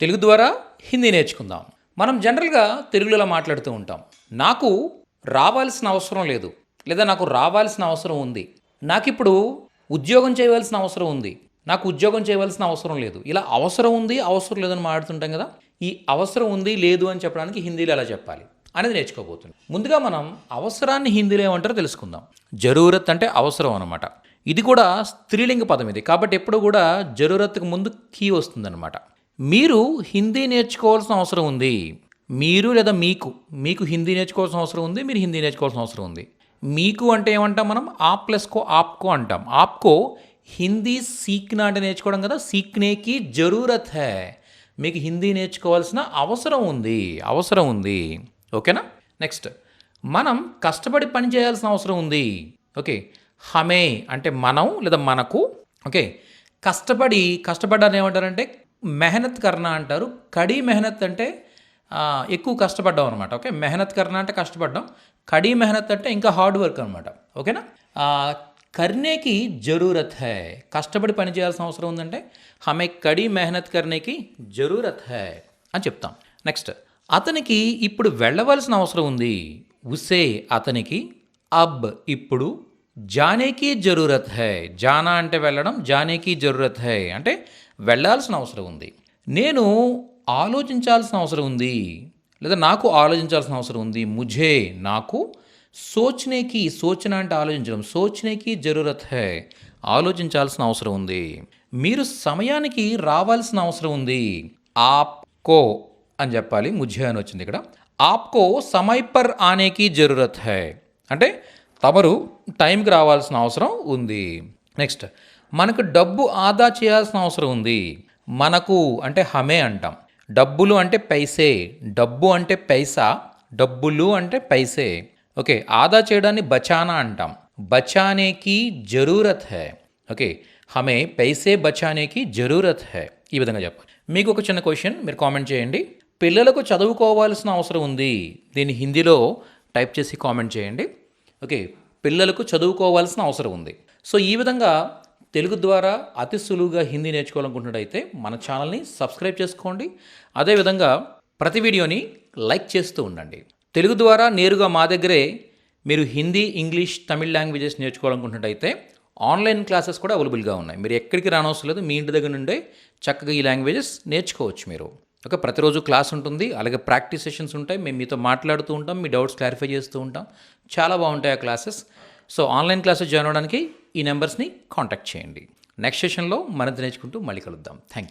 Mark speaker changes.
Speaker 1: తెలుగు ద్వారా హిందీ నేర్చుకుందాం. మనం జనరల్గా తెలుగులో మాట్లాడుతూ ఉంటాం. నాకు రావాల్సిన అవసరం లేదు, లేదా నాకు రావాల్సిన అవసరం ఉంది, నాకిప్పుడు ఉద్యోగం చేయవలసిన అవసరం ఉంది, నాకు ఉద్యోగం చేయవలసిన అవసరం లేదు. ఇలా అవసరం ఉంది, అవసరం లేదని మాట్లాడుతుంటాం కదా. ఈ అవసరం ఉంది లేదు అని చెప్పడానికి హిందీలో ఎలా చెప్పాలి అనేది నేర్చుకోబోతున్నాం. ముందుగా మనం అవసరాన్ని హిందీలో ఏమంటారో తెలుసుకుందాం. జరూరత్ అంటే అవసరం అనమాట. ఇది కూడా స్త్రీలింగ పదం ఇది, కాబట్టి ఎప్పుడు కూడా జరూరత్కు ముందు కీ వస్తుందన్నమాట. మీరు హిందీ నేర్చుకోవాల్సిన అవసరం ఉంది. మీరు లేదా మీకు హిందీ నేర్చుకోవాల్సిన అవసరం ఉంది, మీరు హిందీ నేర్చుకోవాల్సిన అవసరం ఉంది. మీకు అంటే ఏమంటాం మనం? ఆప్ ప్లస్ కో ఆప్కో అంటాం. ఆప్కో హిందీ సీక్నా అంటే నేర్చుకోవడం కదా, సీక్నేకి జరూరత్ హై. మీకు హిందీ నేర్చుకోవాల్సిన అవసరం ఉంది. ఓకేనా? నెక్స్ట్, మనం కష్టపడి పని చేయాల్సిన అవసరం ఉంది. ఓకే, హమే అంటే మనం లేదా మనకు. ఓకే, కష్టపడ్డాన్ని ఏమంటారంటే మెహనత్ కర్నా అంటారు. కడీ మెహనత్ అంటే ఎక్కువ కష్టపడ్డాం అనమాట. ఓకే, మెహనత్ కర్నా అంటే కష్టపడ్డాం, కడీ మెహనత్ అంటే ఇంకా హార్డ్ వర్క్ అనమాట. ఓకేనా? కర్నేకి జరూరత్ హై, కష్టపడి పని చేయాల్సిన అవసరం ఉందంటే హమే కడీ మెహనత్ కర్నేకి జరూరత్ హై అని చెప్తాం. నెక్స్ట్, అతనికి ఇప్పుడు వెళ్ళవలసిన అవసరం ఉంది. ఉసే అతనికి అబ్ ఇప్పుడు జానేకి జరూరత్ హై, జానా అంటే వెళ్ళడం, జానేకి జరూరత్ హై అంటే వెళ్ళాల్సిన అవసరం ఉంది. నేను ఆలోచించాల్సిన అవసరం ఉంది, లేదా నాకు ఆలోచించాల్సిన అవసరం ఉంది. ముఝే నాకు, సోచ్నేకి సోచన అంటే ఆలోచించడం, సోచ్నేకి జరూరత్ హై ఆలోచించాల్సిన అవసరం ఉంది. మీరు సమయానికి రావాల్సిన అవసరం ఉంది. ఆప్కో అని చెప్పాలి, ముఝే అని వచ్చింది ఇక్కడ. ఆప్కో సమయ్ పర్ ఆనేకి జరూరత్ హై అంటే తమరు టైంకి రావాల్సిన అవసరం ఉంది. నెక్స్ట్, మనకు డబ్బు ఆదా చేయాల్సిన అవసరం ఉంది. మనకు అంటే హమే అంటాం. డబ్బులు అంటే పైసే, డబ్బు అంటే పైసా, డబ్బులు అంటే పైసే. ఓకే, ఆదా చేయడాన్ని బచానా అంటాం. బచానేకి జరూరత్ హై. ఓకే, హమే పైసే బచానేకి జరూరత్ హై. ఈ విధంగా చెప్పాలి. మీకు ఒక చిన్న క్వశ్చన్, మీరు కామెంట్ చేయండి. పిల్లలకు చదువుకోవాల్సిన అవసరం ఉంది, దీన్ని హిందీలో టైప్ చేసి కామెంట్ చేయండి. ఓకే, పిల్లలకు చదువుకోవాల్సిన అవసరం ఉంది. సో ఈ విధంగా తెలుగు ద్వారా అతి సులువుగా హిందీ నేర్చుకోవాలనుకుంటున్నట్టయితే మన ఛానల్ని సబ్స్క్రైబ్ చేసుకోండి. అదేవిధంగా ప్రతి వీడియోని లైక్ చేస్తూ ఉండండి. తెలుగు ద్వారా నేరుగా మా దగ్గరే మీరు హిందీ, ఇంగ్లీష్, తమిళ్ లాంగ్వేజెస్ నేర్చుకోవాలనుకుంటున్నట్టయితే ఆన్లైన్ క్లాసెస్ కూడా అవైలబుల్గా ఉన్నాయి. మీరు ఎక్కడికి రానవసరం లేదు, మీ ఇంటి దగ్గర నుండే చక్కగా ఈ లాంగ్వేజెస్ నేర్చుకోవచ్చు మీరు. ఓకే, ప్రతిరోజు క్లాస్ ఉంటుంది, అలాగే ప్రాక్టీస్ సెషన్స్ ఉంటాయి. మేము మీతో మాట్లాడుతూ ఉంటాం, మీ డౌట్స్ క్లారిఫై చేస్తూ ఉంటాం. చాలా బాగుంటాయి ఆ classes. So online classes join అవ్వడానికి ఈ నెంబర్స్ని కాంటాక్ట్ చేయండి. నెక్స్ట్ సెషన్లో మరింత నేర్చుకుంటూ మళ్ళీ కలుద్దాం. Thank you.